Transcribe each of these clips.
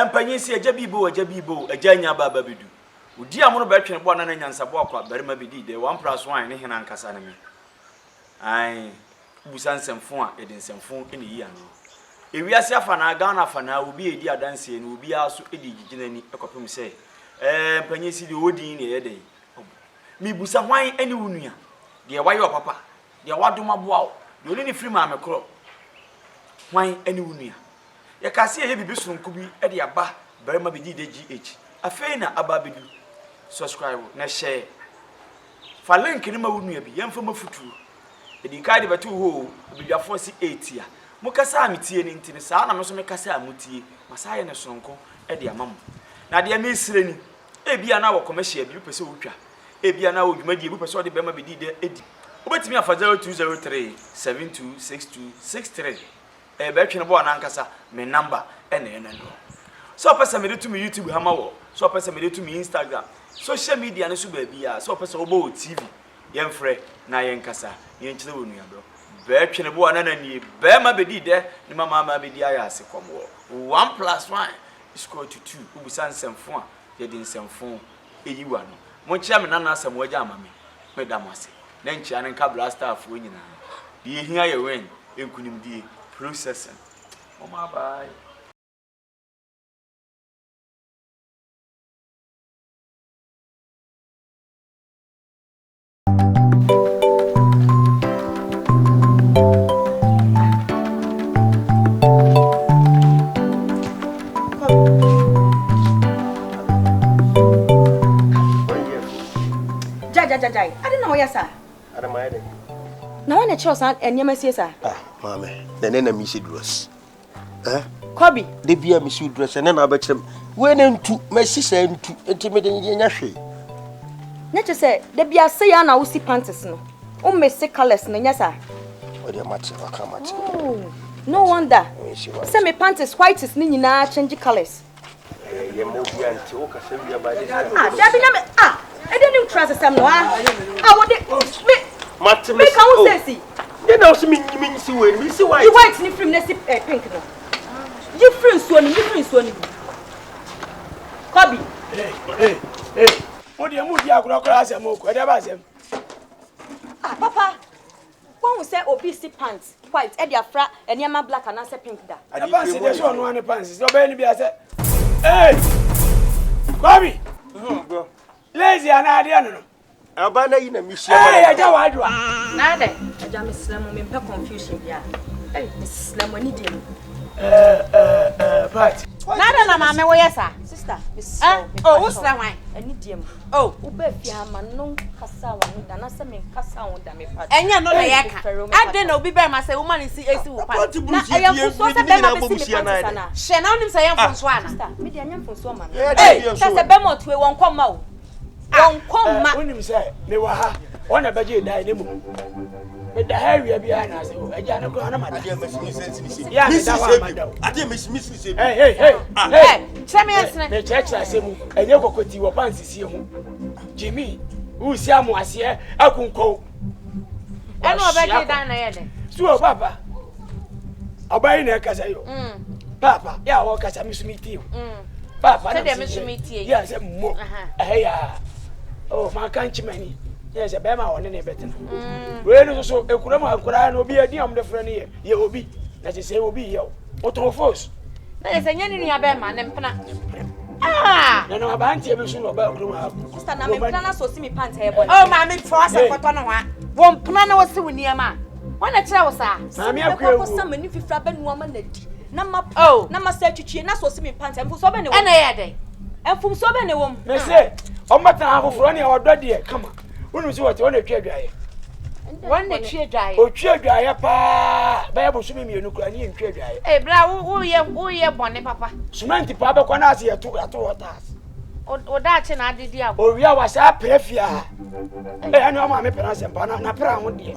Empanyisi eja bibo eja nya baba bedu. Udi amono betwe bo na nyansabo akwa Berma Bediide 1+1 ne hena nkasa ne me. Ai busansemfo a edinsemfo ene yi ano. Ewiase afa na Ghana afa na obi edi adanse ne obi aso edi giginani ekopem se empanyisi de odin ne yede. Mi busa hwan ene wunua. De waye opapa. De wadoma boa. De oni ne firi ma mekro. Hwan ene wunua. Ya kasi ye bibi sunku bi e de aba Berma Bediide GH. Afei na aba bedu. Subscribe na share. Fa link ni ma wunua bi yemfa mafutu. Edi kai de betu ho bidiafo si 8 ya. Mukasa ametie ni ntini saa na meso mekasa amutie. Masaye ne sonko e de amam. Na de amesire ni. Ebia na wo commercial bi pese wotwa. Ebia na wo dwumadi bi pese wo de Berma Bediide edi. Obetimi afa 0203 726263. Between bo anankasa me number ene no. So person me to me YouTube hama wo. So person me to me Instagram. Social media no so ba bia. So person obo TV. Yemfrɛ na yenkasa. Yenkyere wonu abro. Between bo ananani Berma Bediide ni mama bedi aya ase komwo. 1+1 is equal to 2. Ubusan semfo a ye din semfo eyiwa no. Mo chia me nana asem waja amame. Me damase. Na nchia ne nka blaster afo nyina. Die hia ye wen enkunim die processing. Oh my bye. Jai. I don't know, yes, sir. I don't mind it. Now, when a choice and you may say, sir. Ah, mamma, the name of Missy Dress. Eh? Kobe. The beer Miss Dress, and then I bet him. When into my sister and to intimidating Yashi. Nature say, the beer say, I now see panties no. Oh, Miss Colors, no, yes, sir. What your match, I come at. Oh, no wonder. Send me panties white is Nina, change colors. You're more than talk, I send you by this. Ah, I didn't trust some. I want it. Matter me come say. You know, see me see when me see why. You white ni from nesi pink no. You friends one. Kobe. Hey. What you move ya kura asem ko e ba asem. Ah, papa. When we say obese pants, white, e dia fra, eniama black and ase pink da. The pants dey show no one pants. So be ni bi ase. Hey. Kobe. Go. Lazy ana ade no. Abana yi na misi amana. Eh, aja wadwa. Na de. Aja me slam me pe confusion bia. Eh, me slam ani dem. But. Na de na mama wo yesa. Sister, miss. Oh, wo slam wan. Ani dem. Oh, wo ba fi ama no kasa wa no da na se me kasa wo da me pa. Enya no na yeka. Ade na obi Berma say woman isi esi wo pa. Na ayamfo so se Berma be si me pa na. Hye na onim say yamfo so ana. Sister, me de anyamfo so ma me. Eh, se Berma tuwe won kwoma wo. Won kwoma. Onim say me wa ha. Wona beje dai ne mu. Me da hawi bia na say o aja ne ko na ma. Ade mesi sense. Ya me da wa ma da. Ade mesi say. Hey. Cheme yesne. Me cheche asemu. Enye kokoti wo pan sisi ho. Jimmy, who see am ase akunko. Eno obeje dan na yede. So papa. Abai na kasa yo. Papa, ya wo kasa misumiti. Papa, say dem misumiti. Ya say mo. Ya. Oh, ma kan chimani. Yes, a Berma on any better. We no so ekurama akura na obi adi am de frɛ ne ye obi. Na say obi ye. Otofos. Na say nyani nua Berma ne mpena. Ah! Na abanti e bi so no ba kuruma. Sister na me plan na so si me pant hair boy. Oh, ma me for asa koto no wa. Wo mpena na wo se wo niam a. Wo na kire wo sa. Na me akwa ko sam ni fifra ba nuoma na di. Na ma na ma sa twitwie na so si me pant emfu so be ne wo. Ena ye den. Emfu so be ne wo. Me say, o mata afoforo ne o dɔ de kama. Unu si wote wona twa dwaye. Won na twa dwaye. O twa dwaye pa. Ba ya bo sumi mienu kura ni ntwa dwaye. Eh bra wo ye bone papa. Cement pa be kwa na ase yeto watas. O da che na adidi abo. O wia wasa prefia. Anu ama me pera sempa na pera ho de.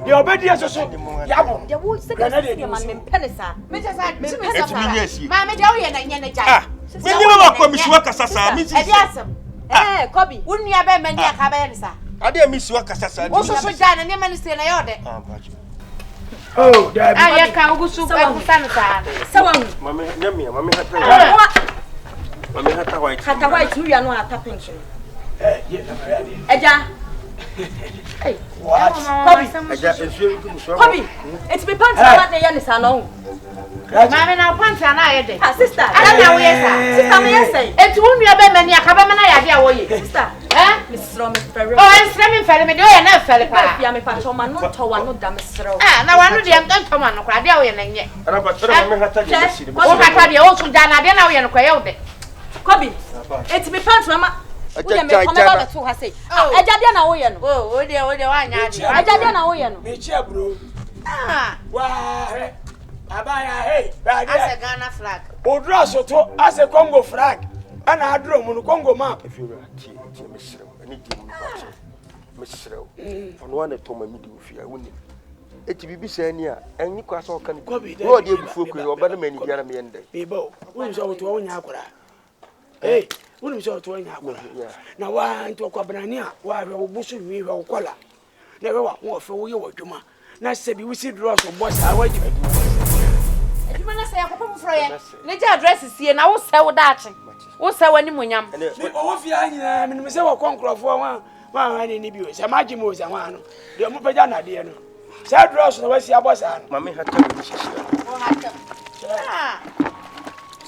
De obedi asoso. Ya bo. De wo se ka se man me penisa. Me je sa me penisa. Ma me de wo ye na nya na jai. Me ni ma kwa misiwa kasasa mi si. E di asem. Kobe. Wunua be mani aka be ni sa. Ade misiwa kasasa. Wo so so jai na ne mani se na yo de. Oh, Daddy. I can't go soup and sanitary. Someone. Mamma, Mamma Hata White. Hata White, you are not a pension. Yeah, Eja. Hey. what? Hobby. It's me pants about the Yanis alone. Mamma now pants and I did. Sister, I know yes. Sister, may I say? It's whom you have been a cabana idea way. Sister, Mrs. Roman Ferro. Oh, I'm slamming Felly, do I know Felly? Yammy Patoma, not to one, not damn Mr. Ah, now I know the young gentleman, no crowd, and yet. Oh, my God, you also done. I don't know you're quite. Kobe, it's me pants, Mamma. I say, I don't know. Oh, dear, I don't know. Nature, bro. Ah, Why? Abaya, hey, that's a Ghana flag. O dress to as a Congo flag. And I drew on Congo map. If you are Miss on one of Tom and Fear, wouldn't it? It be saying, yeah, and you cross all can go before you or better many Jeremy and People, who is out to own Yakura. Hey, who is out to own Yakura? Now, why to a Cabrania, why we bush we will collar. Never walk for you or Juma. Now, said we see draws of what's our way. If you want to say a couple of friends, let your addresses here and I will sell that. What's our name? Oh, if you are in the Missile Conqueror for one in the views, a magic moves and one. The Mupajana, dear. Sad draws the West Yabasan. Mammy had to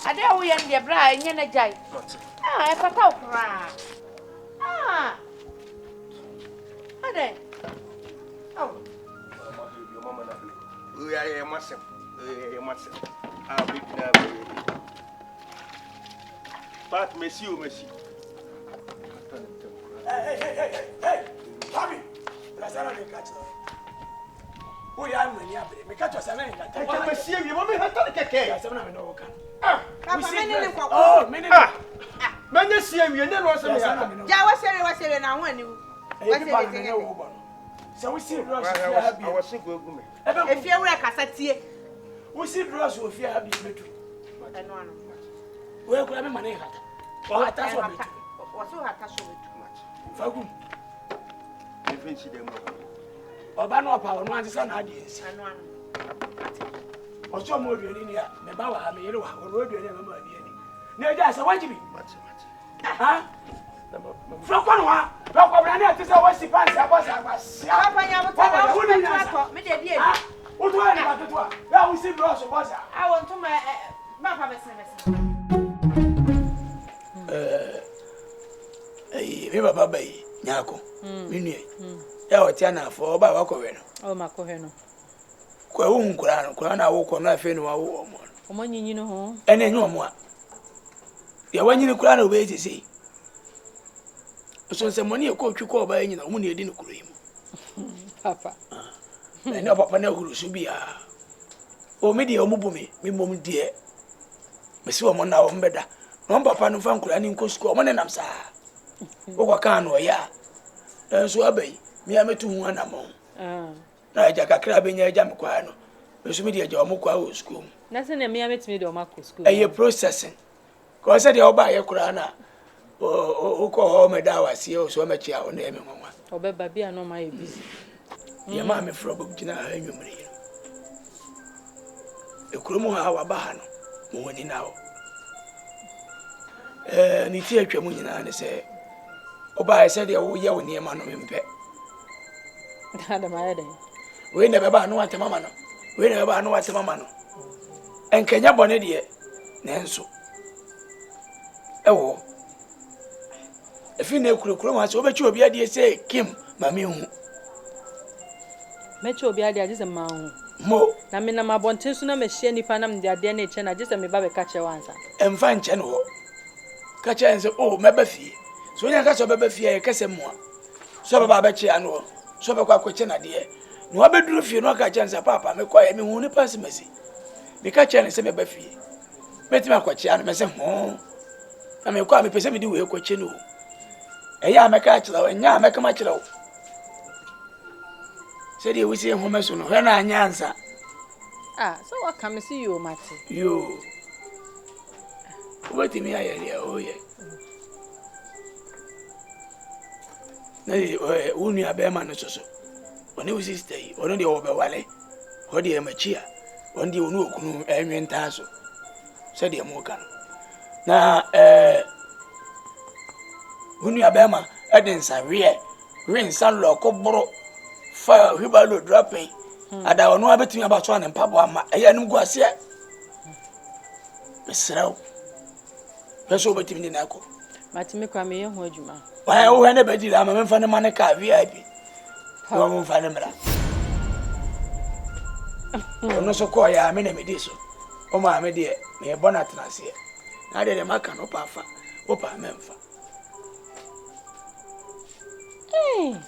I dare we and the bride in a jay. Ah, if I talk. Ah, I oh, we are a massive. I'll be never. But Monsieur, Hey, Tommy, let's have a catch. We are when you have me catch us. I Monsieur, you want me to take care of some no can. Oh, minute. Man, see you never was a Jawas, now when you. So we see Ross. I was sick with me. If you were a cassette, we see Ross will fear having you. Where could I be money? Oh, that's what was so attached to too much. Fagum. If you them. Obano power, no answer, and ideas. Or some more in India, the Bawa, I mean, or road, you never mind. No, that's a what you mean. Huh? From one, from Cobrania to the West Pants, I was. What do I know? Now we see Ross was. I want to my Papa service. Me baba bay nyako minu ya otiana fo oba wakowe no Oh, Macoheno. Kwa wu nkura na wo ko na afi no wo mo Omanyinyi no ho. ene enyo mo a ya wanyini kura na obe sisi so nse moni e ko twiko oba nyina omu na edi no kuro yimu Papa. ene papa na huru su bia o me de omubu me mom de me si wo mo na wo mbeda no papa no fa nkura ni nko school mo ne nam sa wo kwa kan no ya so abai mi ametu hu anamo na eja kakra benya eja mekwa no me so me de eja omukwa wo school Na se na me ametimi de omako school. Eye processing ko se de oba ye kura na o ko ho me da wase o so me chia o na eme nwa Obeba bia no ma e busy. ye ma me fro bob gina ha nwumre e kurumu ha wa ba ha no mo woni na o ni ti atwa mu nyina ne se oba ye se de wo ye wo ne ma no mempe Ada ma yede. we ne beba no ate mama no we ne beba no ate mama no enkenya bone de nenso ewo efi na ekurokuro ma se obechi obi ade se kim mami hu Mechi obi ade agise ma hu. mo Na me na mabonten so na me hye nipa na me de ade na eche na agise me ba be ka che wansa. emfa nche no ho ka che nse o meba fie so nya ka so beba fie e kase mo so baba ba che ano so be kwa kwache na de no abeduru fie no ka che nse papa me kwa me hu ni pass mesi me ka che nse beba fie meti ma kwache ano me se ho na me kwa me pese me di we kwache no eya me ka che la nya me ka ma che la se de we se ho me so no he na anyansa So what come see you mate. yo what me aye oh yeah na Wonua Berma no so oni wo sister yi ono de wo be wale What the Machia, one day no canoe, and tasso, said the Amokan. Now, Wonua Berma, Edinson, Rin San Loco Boro, fire, Hibalo dropping. And I will know everything about one and Papa, I am going to say, Miss Row. That's over to me, Nako. But me come here, what you ma? Why, oh, anybody, I'm a fan of Monica VIP. I won't find him. I'm not so quiet, I'm in a mediso. Oh, my dear, may a bonnet last year. I did a macan, Opa, Opa, Memphis. Hey.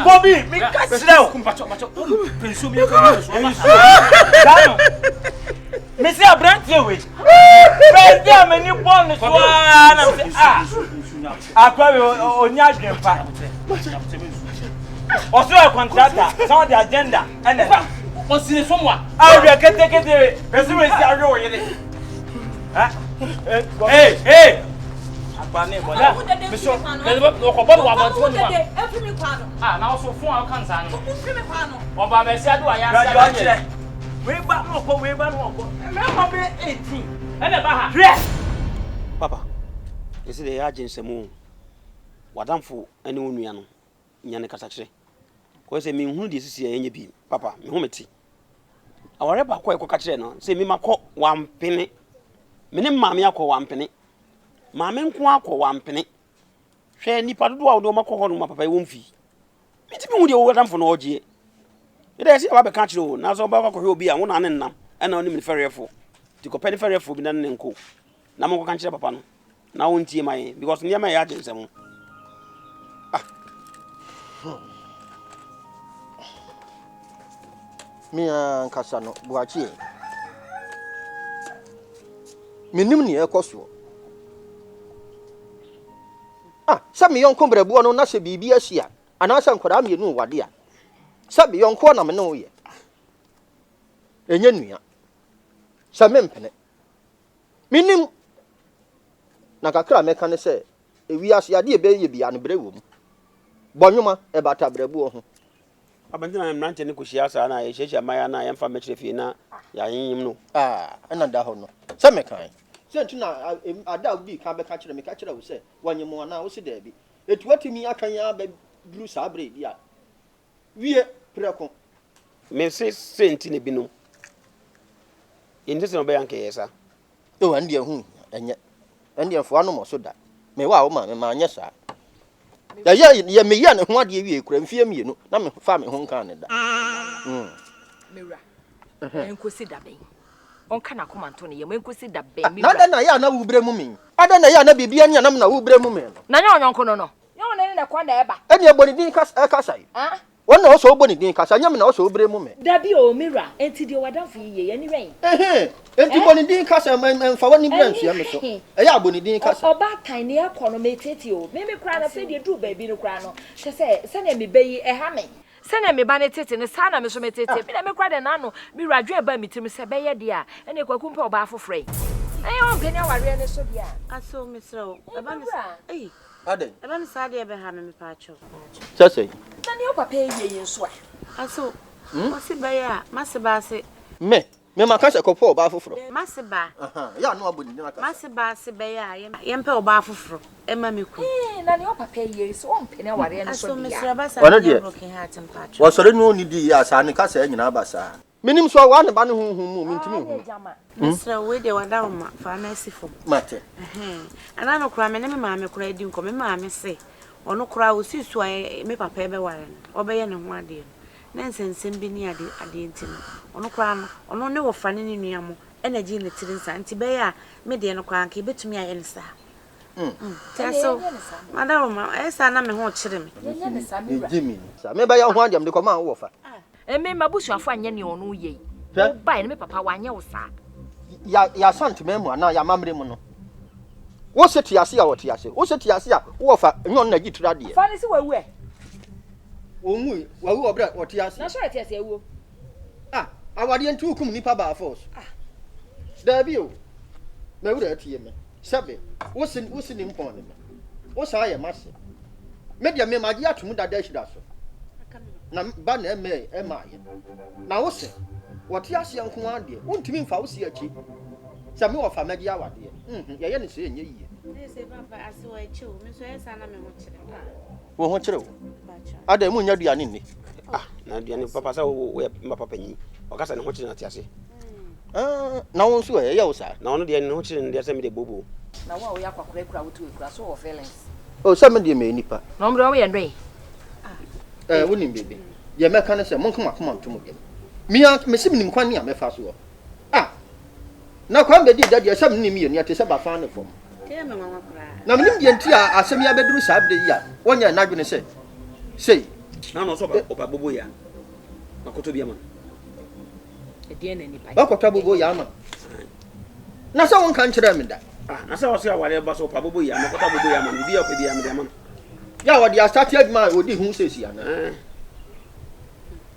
Bobby, me catch now. Me say a brand new way. Brand new many bonus. I probably onya grandpa. Also a contractor, some of the agenda and then what's in someone. I will get the resume is hey. Now so far cancer. Oba me say do aya. We back no we back no. Remember me 18. And the baha. Papa. You see the agency mu. Wadamfo ene onua no. Nyane kasa kire. Ko say me hu de sisi enye bi. Papa, me hu meti. Aware ba ko ekoka kire no. Say me makọ wampene. Me ne maame akọ wampene. Maame nko akọ wampene. Hwe nipa dodo a wo de makọ ho no papa e womfi. Mitimi hu de wo wadamfo no ogie. Ida si aba be ka kire o. Na so ba akọ hwe obi a wo na ne nnam. E na oni me ferefo. Ti ko pe ne ferefo bi na ne nko. Na mo ko ka kire papa no. Na won tie mai because niam ya agency mu. Mia nkasa no buachi menim ni ekoso sa me yonko brebuo no na se bibi asia ana sa nkwara mienu wade a sa be yonko na me no ye enye nua sa me mpene menim na kakra meka ne se ewi asia ade ebe ye bia no brewo mu bonwuma e bata brebuo ho Abandina mrante ni kushia sana ya shesha maya na yamfa mechire fi na ya yinyim no ana da ho no se me kan se ntuna ada bi ka be ka kire me ka kire wo se wanyem ana wo se da bi etu atimi akan ya ba blu sa bre dia wie preko me se senti ne binu indese no be yanke yesa o ande hu enye ande fo anu mo so da me wa wo ma me ma anye sa ya me ya ne ho ade wie kura mfie mienu na me fa me ho nkan ne da Mewura enkosi da ben onka na komanto ne yem enkosi da ben mi na ya na wo bre mu mi ada na ya na bibia nya na wo bre mu mi no na nya onyon kono no nya one ne kwa na eba eni eboni din kasa yi wona o so oboni din kasa nya me na o so bre mu mi da bi o mira enti de wadanfo yiye ye ni wen enti boni din kasa mfa woni branch ya me so eya aboni din kasa oba tan ne akono meteti o me kra na se de du ba bi no kra no se na me bayi e ha me se na me ba ne tete ne sa na me so metete bi na me kra de na no mi radwe ba mitim se be ye de a ene kwakum pe oba afofrɛ ayo mpeni aware ne so dia aso misro eba ne aden eba ne sa de be ha me pacho sese na ne papa ye so a aso osi be ya maseba se me makasa kopo oba afoforo maseba ya no aboni din kasa maseba se be ya yempe oba afoforo ema me ku na ne papa ye so mpeni aware ne so aso dia misro ba sa broken heart pacho wo sore no ni di ya sa ne kasa nyina ba sa minim so wa ne ba ne hunhun mu mintimi hu misro we de wada ma fa na sifo mate ana no kura me ne me maame kura di nko me maame se ono kura wo sisu ay me papa be ware obeye ne ho ade na nsensem bi ni ade ntino ono kura no ono ne wo fa ne nua mo energy ne tiri nsa nti be ya me de no kura nka betumi aye ne sa so madam ma esa na me ho kire me jimi sa me ba ya ho adem de ko ma wo fa me mabusuafo anye ne ono ye ba ne me papa wanye wo sa ya sant me mu ana ya mamre mu no wo seti ase ya wo ti ase wo seti ase a wo fa nyon na gitra de fa ne se wawu e onwu wawu obra wo ti ase na so eti ase ewu awade ntu kum nipa ba force da bi o me wura tie me sebe wo si ni mpon ne wo sa ya mase me dia me magi atum da hira so na ba na eme ye na wo se wo ti ase nko ade wontimi mfa wo si achi se me wo fa magi awade ye ne se enye yie se papa ase wo achi o me so esa na me ho kire wo ho kire wo ada mu nya duane ni na duane papa sa wo ma papa nyi o kasa ne ho kire na ti ase na won so ye wo sa na ono de ne ho kire ne de se me de bobo na wa o ya kwakura kura wotu kura so wo feelings o se me de me nipa na omre o ye ndwe wonim bebe ye meka ne se monko makoma ntomo dem mia mesim nim kwan ni a mefa so na kwan bedi dade ye sam nim ye ni ate se ba fa ne fom ke me mama kura na menim de nti a asem ya beduru sa abde ya wonya na dwene se sei na no so ba opa bobo ya makoto bia ma e de na nipa ba kwata bobo ya ma na sa won kan kire me da na sa wose awale ba so opa bobo ya makoto bobo ya ma bia opa bia ma de ma ya wodi a start adma odi hu sesi ana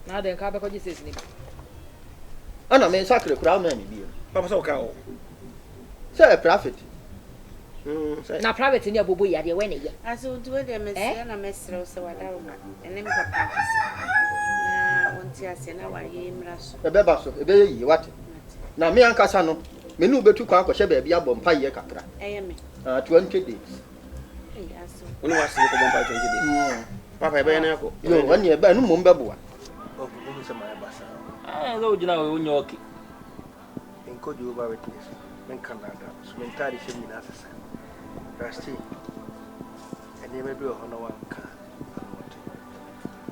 na de ka be ko jise ni ana me sakre kura ma ni bi papa so ka o say prophet na private ni abobo ya de we ne ya aso duwe de me se na me sere se wada ma ene me papa na wonti ase na wa ye mra so ebe ba so ebe yi wate na me ankasa no me nu betu kwa akɔhye ba bia bɔ mpa ye kakra eye me 20 days aso ono wase ko bompa 20 days papa ebe na ko yo wani ebe nu mo mbeboa o se ma ya basa lo jina we onyo oki enko Jehovah witness men Canada so mentari she mi na sasa rasti ene me do hono wanka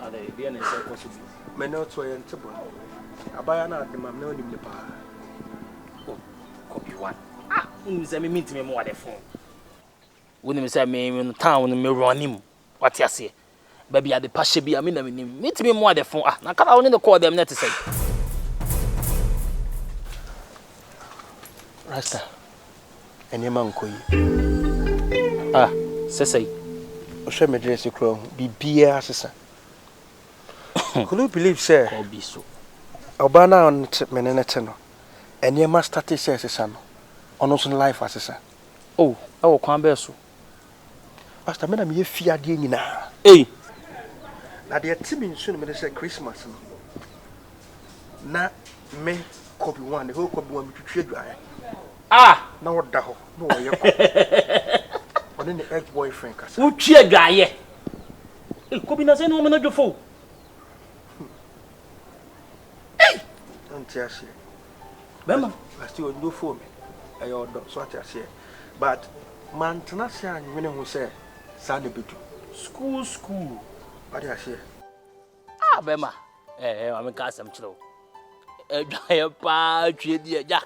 ale bia na se ko so bi me no to ye ntebo abaya na de mam na onim ne pa copy one unu se me meet me mo wa de phone woni me se me no town no me ronim what ya say baby ade pa she bia me na me meet me mo wa de phone na kala woni de call them net say rasta ene man koyi sesei o she me dress kro bibia sesa could you believe say obiso obana on menenete no ene ma start say sesa no ono so life asesa oh e wo kwan be so pastor me na me fia de nyina na de timi nsu no me say Christmas no na me copy one the whole copy one me twetwe adwae na woda ho no wo ye ko one ne ex boyfriend kasa utwe adwae ko bi na se no me no dwofo antiasie Berma asti o do for me ayo do so atiasie but man tenase anwene hu se sa de bedu school ade asie Berma ame ka asem kiro adwaye pa twe di agya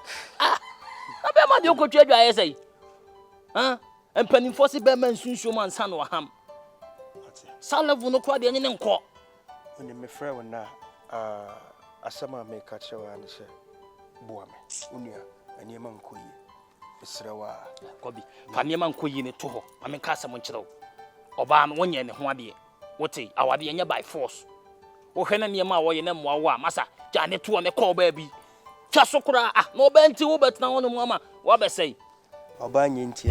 na be ma de ko twe adwaye sei empanimfo se be ma nsunsuo man sa no ham salavu no kwa de nye ne nko oni me frɛ wo na asama me ka kyerɛ wa ne sɛ boa me onua aniema nkoyi esrɛ wa kobi fa niema nkoyi ne to ho ma me ka asɛm nkyerɛ wo oba no wonye ne ho ade wote awade nya by force wo hwɛ na niema wo ye na mmoa wo a masa gya ne to ne call ba bi twa so kora no ba nti wo betena wo no mu ama wo be sei oba nye nti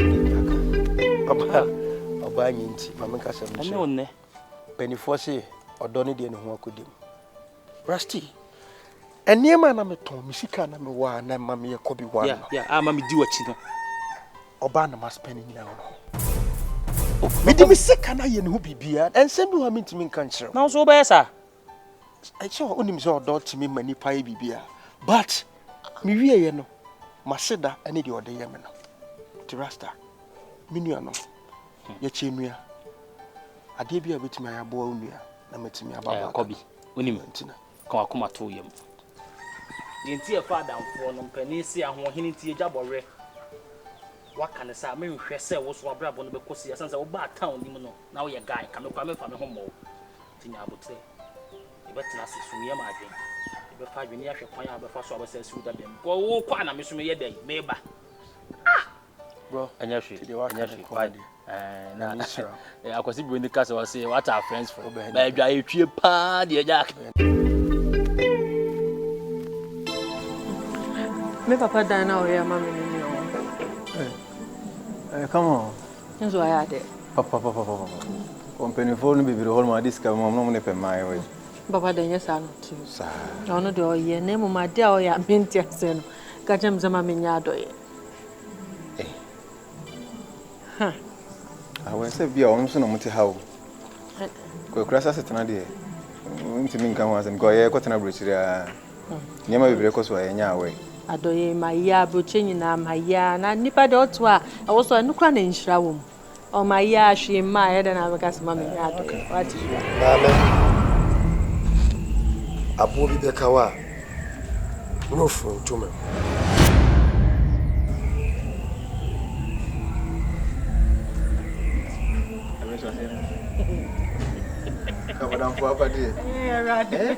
aka oba nye nti ma me ka asɛm nkyerɛ ne wonne penifo se ɔdɔ ne de ne ho akodim Rusty eniema na me ton misika na me wa na ma me yɛkɔ bi wa no ama me di wachi no oba na ma spend nyina no me di misika na ye ne ho bibia ensem bi wa me ntimi nka nkyerɛ na so ba yesa ɛkyɛ onim sɛ ɔdɔ timi ma nipa ye bibia but me wie ye no maseda ene de ɔde ye me no ti Rasta me nua no ye che nua ade bia betimi ayabo nua na metimi ababa kobi onim ntina ka wakoma to yam yenti e fa adamfo no mpani si ahohene ti agabɔre waka ne sa me nhwɛ sɛ wo so abrabɔ no bɛkosi asan sɛ wo ba town nim no na wo yɛ guy ka me kwa me fa me ho mɔ tinya abotre e betena se sumie ma adwen e be fa adwen ya hwɛ kwan a be fa so abɛsɛ siw da bɛm ko wo kwa na me so me yɛ dai me ba bro anya hwɛ na akwasi bi ni kasa wa say what are friends for ba adwa etwie pa de agya me papa dan na oya mama ni ni come on nso aya de papa company phone bibiri hol ma diska mo ne pe mai we papa dan ya sa no tu sa ono de oye na mo ma de oya menti ase no ka jem zama me nya adoye awen se bia on so no muti hawo ko krasa setena de nti min kan wasem ko ye ko tena brochira nyama bibiri ko so ye nya awe adoye maya broche nyina maya na nipa de oto a wo so nukra na nhira wo o maya hwe ma ye de na beka sema me nya adoye wati dale abo bi beka wa no fun tume Kabadan fo abade rade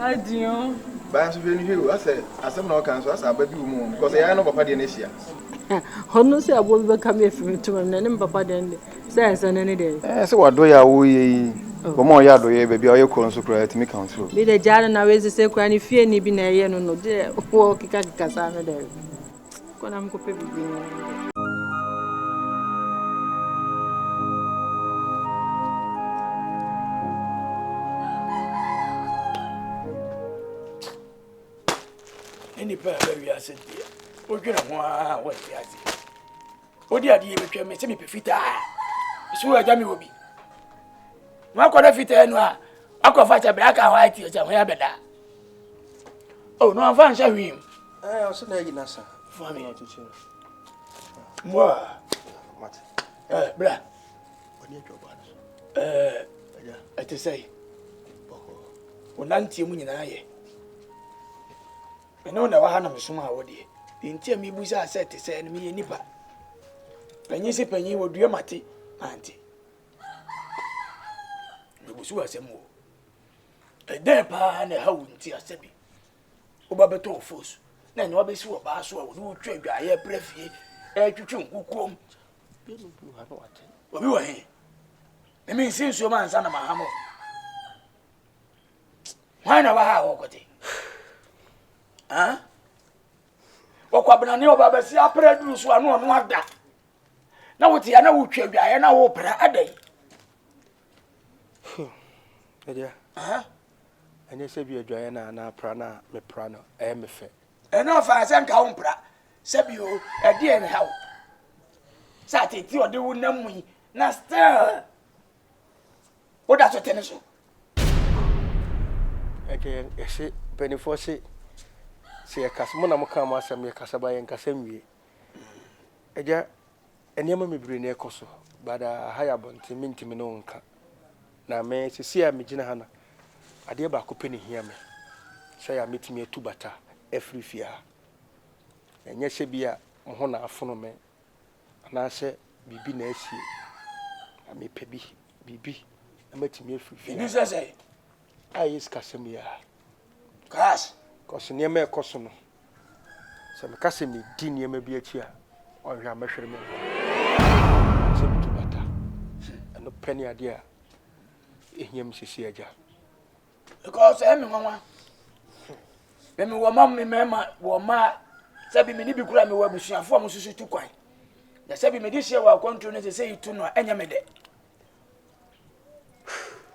adio ba so bi ni hwe ase asem na o kan so asa ababi wo mu because ya no papa de na hia hono se abo bi beka me afimi tumam na ne papa de nde se ne de se wado ya wo ye bo mo ya do ye ba bia o ye ko so kra timi council bi de jara na wezi se kra ni fie ni bi na ye no de wo kika sa no de ko na mko pe bi any pair of you said, "Oh, you know what he has." Oh, dear, you will me semi fita. So I jammy will be. My quarter fit and I could fight a black and white here somewhere better. Oh, no, I'm fine, shall we? I'll send you nasa For me to chill. more. What? Blah. What you do? I to say, when Auntie Munina. I know na wahana mesoma awode ntia mi busa set say na me nipa panyi se panyi wodua mate anti me busu asem wo ede pa na ha wunti asebi oba beto ofos na nya obesi wo ba so a wo no twa dwa ye prefie twetwe nkukuom be no bu ha no wate obi wo he me min sin so man sa na mahamo why na wa ha wo kote Wakabana ni oba si apre duru so anu onu ada na wote ya na wotwa dwaye na wo pra adai edia anya se bi adwaye na pra na me pra no me fe na fa se nka wo pra se bi o ade en hawo sa teti ode wo namu na still wo da so tene so eke ese penifo se se yakasmo na muka ma asem yakasaba yen kasem wie eja eniema mebre na ekoso bada haya bonti mintimi no nka na me sisi a megina hana ade ba ko peni hia me so ya metimi atubata every fear enye hye bia mo na afono me anase bibi na asie ame pebi bibi amatimi afiri bibi say ayes kasem ya kas koso ne me koso no se me kasem di ne ma bi achi a ohwa mehwere me se bitubata no penny ade a ehiam sisi aja because emi nwanwa me wo mam me mema wo ma sabi me ni bi kura me wo abusuafo am susu tu kwan na sabi me di hye wa control ne se yitu no enya me de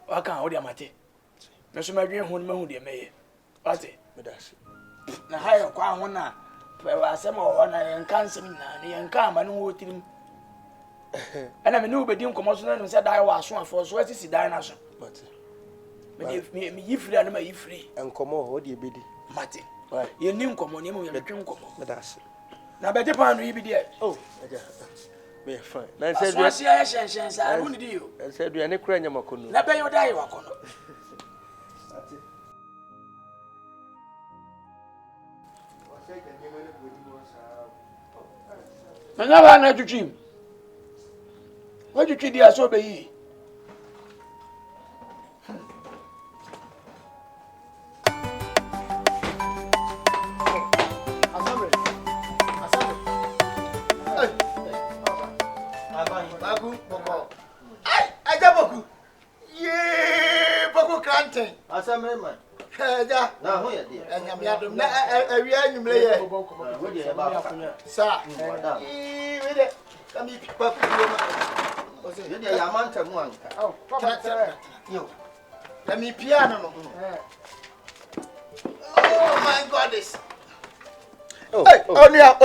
waka o de amate no so ma dwen hu no mahu de meye ate me das na hayo kwa ho na wa asema wo na yen kansem na ne yen ka ama no wo tirim ana me no bedi nkomo so na me se dai wa so afo so asisi dai na so mate me yifri ana ma yifri enkomo ho de bedi mate ye ni nkomo ni mo ye betwe nkomo me das na bedi panu yi bi de oh aja me fine na se se so ya shen sa ru ni di yo se du ane kura nyama kono na be yo dai wa kono ate na ba na tutwim wa tutwi di aso be yi Asamre man. Eja. Na ho ye de. Enyam yadom na awia anwumle ye. Wo de ba fa. Sa. We de kami pa ku ma. Ye de ya manta mu anka. Yo. Kami piano no. Oh my goodness. Hey, onia.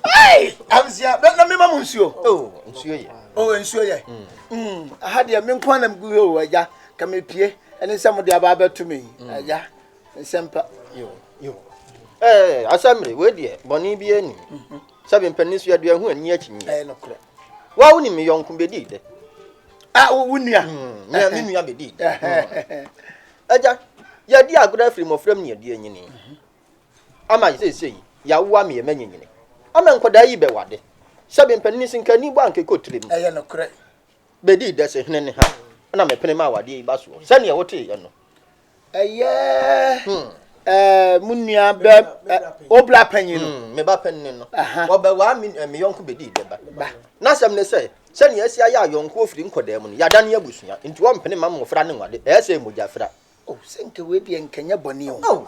Hey, amzia. Na me mamu nsuo. Oh, nsuo ye. Oh, nsuo ye. Aha de me nkwa na mgu ho aja. Kami pie. Ene se mo de aba betumi. Aja. Nsempa. Yo. Asamre we de boni bi ani. Sabe mpanisu ya dua hu ani akinyi. No kure. Wa woni me yonku Bediide. Ah, wunua. Me nua Bediide. Aja, ya di agora firi mo fram ne de anyini. Ama sei ya wa me manyini. Ama nkoda yi be wade. Sabe mpanisu nkani bo anke kotrem. No kure. Bediide se hene ne ha. Na me pene ma wade yi baso. Sane ya wote ye no. Munua be obla panyin no. Me ba panyin no. Wo be wa me yonku Bediide ba. Na sam ne say sane ya sia ya yonku ofiri nkoda mu no. Ya dan ya busua. Nti wo mpene ma mo fra ne wade. Ese moja fra. Oh, senke we de nkanya boni o. Oh,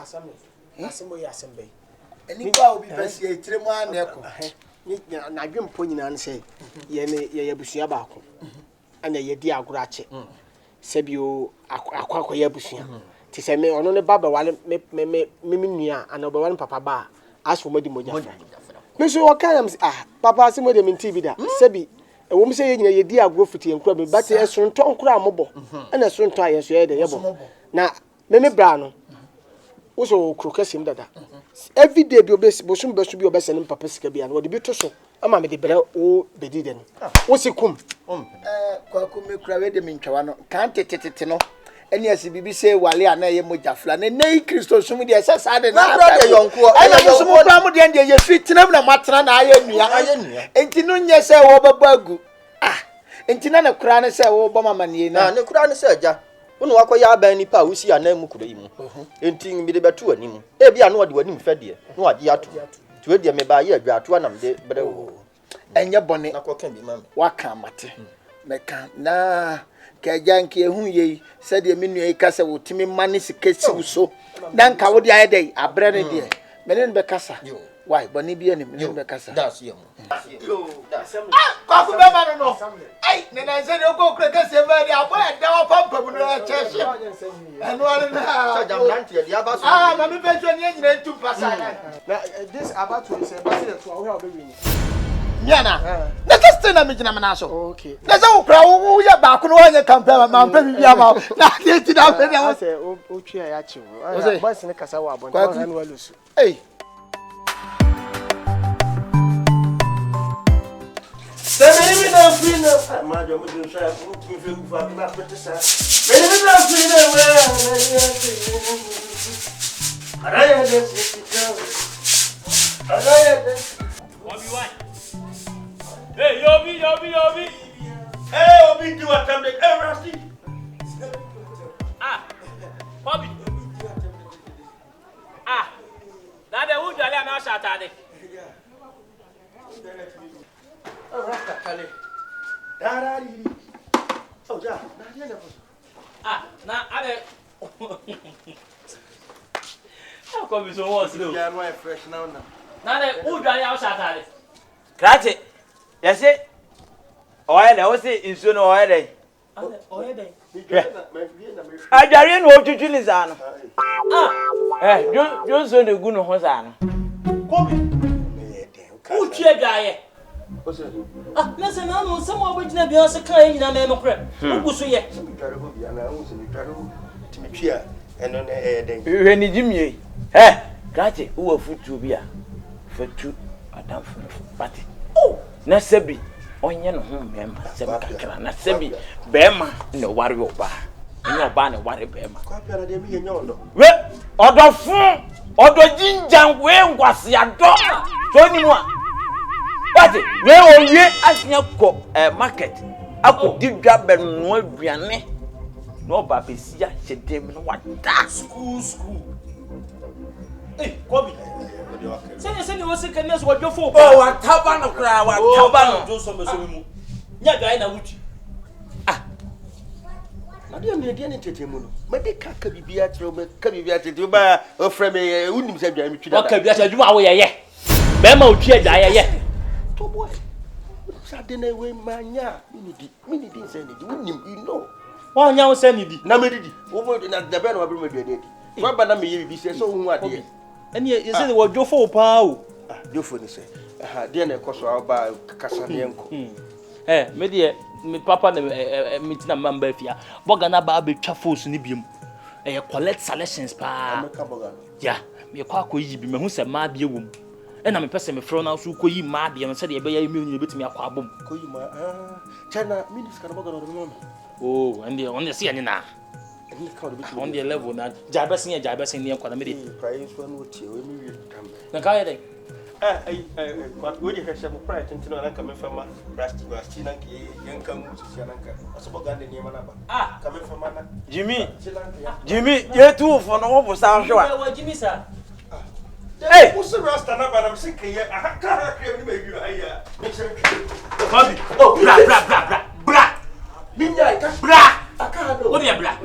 asemo ya asembe. Eni ba obi basi etiremu ana eko. Na dwempo nyina ne say ye busua ba ko. Ana ye di agura ache. Sebio akwa ye busua. Ti se me ono ne baba wale me nua ana oba wale papa ba aso modi moja. Me so wakaya papa asemo de minti bi da. Sebi ewo mse ye nyina ye di aguro fiti enkura be bate esonto nkura amobo. Ana esonto ayeso ye de yebo. Na me bra no. Wo so krokesim dada. Every day bi obesi bosum besu bi obese ne papa sika bi an wo de bi to so ama me de bere o Bediide no. Wo sikum. Kwaku me kura we de mentwa no. Kan tetete no. Eni asibibi se wale ana ye mojafla ne nei Kristo sum de ese sa de na bra de yonko. Ana mo sum kura mo de ye fitinam na matena na aye nua. Enti no nye se wo babagu. Enti na kura ne se wo boma mane na. Ne kura ne se aja. Wono wakoya aban nipa wusi anan mu kuro yi mu. Enti mi de beto anim. E bia no de wanim fede. No ade ato. Ti we de me ba ye adwato na me de bere wo. Enye bone. Na ko kan bi ma me. Waka mate. Meka na kajanki ehun ye se de me nua ikasa wotimi mane sikesi so. Dan ka wo de aye dey abre ne de. Me ne be kasa. Why bone bi anim ne be kasa. Das ye mu. Yo. Kwaku be ma no. Ai, ne na se de ko kure kase ba de abo e da wa pampa mu no cheche. Eno ale na. So jam rant ye dia ba so. Ma me pension ye nyina ntu pasa na. This about to say ba se to wo ha be wi ni. Miana. Na keste na me gina me na so. Okay. Na se wo kra wo ya ba ko no anya campaign ma mpa bi ama. Na de ti na fe na wo se o twa ya chi wo. Boys ne kasa wo abon. Kwa han walusu. Ei. Meni na fina ma jo mo dun sa ko mi fe ku fa ma pete sa. Meni na fina we. Obi why? Hey, Yobi. Hey, Obi, do what I'm doing. Hey, Rusty. Bobby. Now the wood are now shot at it. Oh, Rasta Kale. Oh, yeah. Now I how come you so much slow? Yeah, I'm fresh now. Now the wood are now shot at it. Krakye. Yes it. Oil I was say in so no oil dey. Oil dey. Ajare no otutu ni za no. Jo so ne gu no ho za no. Who tue gaye? Listen, I know some of which na bi o se kan nyina me mokre. Ugu so ye. Hwe ni jimie. Krakye wo futu bi a. Fatu adam fu party. Na sebi onye no ho Berma sem kakra na sebi Berma ne ware oba ne oba ne ware Berma we odofun odojinjan we ngwase ado so ni mu a party we owie asnya ko market akodi dwa benu aduane no ba besia hyedem no wada school Kobi. Send you was sick and what your for. Oh, what tabano cry, what tabano. Do some mu. Nya guy na wuchi. Na dia me dia ne tetemu no. Me de ka bibia tro me ka bibia tetemu ba o frɛ me unim sɛ dwa me twida. Wa ka bibia sɛ dwuma wo yeye. Berma otwi agya yeye. To boy. Sa de na we manya. Mini di sɛ ne di unim you know. Wa nya wo sɛ ne di. Na me di. Wo na da be na wa bro me dua di. Wa ba na me ye bibi sɛ so hu ade. Eni e say wo dwofo pa o. Dwofo ni sɛ. Dia na ekoso aba kasa ne enko. Me de me papa na meeting mamba afia. Boga na ba betwa force ni biem. Collect selections pa. Yeah, me kwa akoyi bi me hu sɛ ma de ewom. Na me pese me fro na so koyi ma de me sɛ de be ya me nyu betimi akwa abom. Koyi ma China minister na boga no mama. Oh, and the on the see any na. On the level na jabesen ne enkwada me de. Price one what you we come. Na ka yede. What would you have some price into na come from Rusty na ki yanka mu si ananka. Aso boga de niema na ba. Come from na. Jimmy, you too for no wo sa hwe wa Jimmy sir. Hey, who's the Rasta na ba na se ke ya aka krem ni ba wi aya. Bobby. Oh, bra. Minya ka bra. Aka do. What be bra?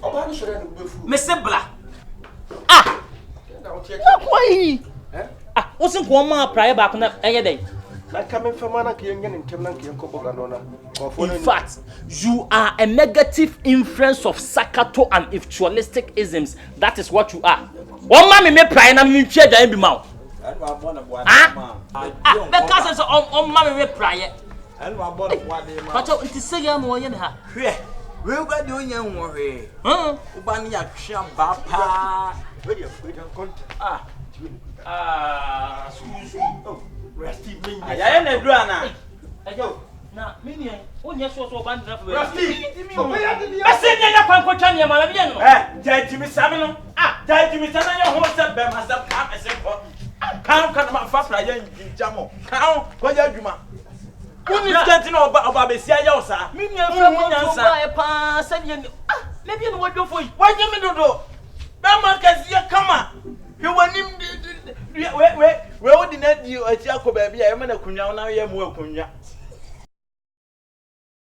Oba no sure no befu. Me se bra. Na kwai. Wo sin ko ma prayer ba ko na eye dey. Na come from na ke yen ntem na ke ko boga no na. In fact, you are a negative influence of Sakato and ritualistic isms. That is what you are. One man me prayer na me twa dan bi ma. Because on man me prayer. And wa born what dey ma. But it is say ya mo ye ne ha. Hwe. We gba de onye nwo hwe. Uba ni ya twa ba pa. We dey kon. Oh, Rusty me. Aya na dru ana. Ayo. Na mini onye so ba ndra for. Rusty. Obeya de ni. Ase nya kwan ko twa ne ma na bi no. Jaji mi sami no. Jaji mi sana ya ho se Berma se pa ese ko. Kan ma fa pra ya njamo. Kan ko ya adwuma. Uni skent no oba be sia ya osa. Mini afra mo nyansa. E pa se ne na bi no wadwofo yi. Wa nyemi dodo. Berma kasia kama. He wanim we odi na di ati akoba bia e ma na kunwa na ye mu akunwa